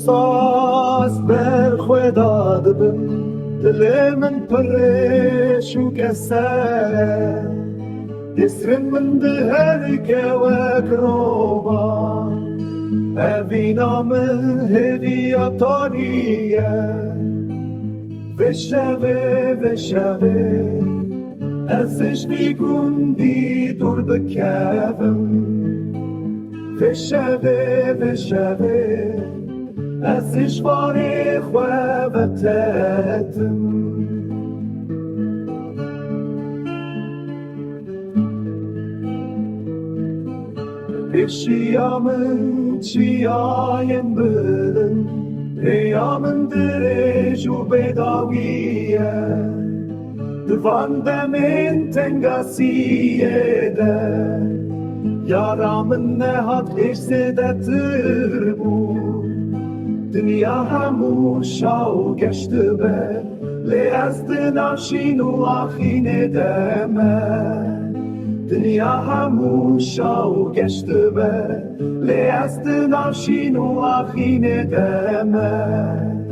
ساز بر خدا دبم دل من پرش و کسر دسر من ده که وکروبا اوینا من هدیاتانیه وشوه ازش بیگوندی دور بکفم وشوه ازش باری خوابتتم پیشیامن چیایم بدن پیامن درج و بداویه دواندم این تنگاسیه ده یارامن نهاد اشتدتر بود دنیا همو شاو گشته به لی از دناشین و آخینه دمه دنیا همو شاو گشته به لی از دناشین و آخینه دمه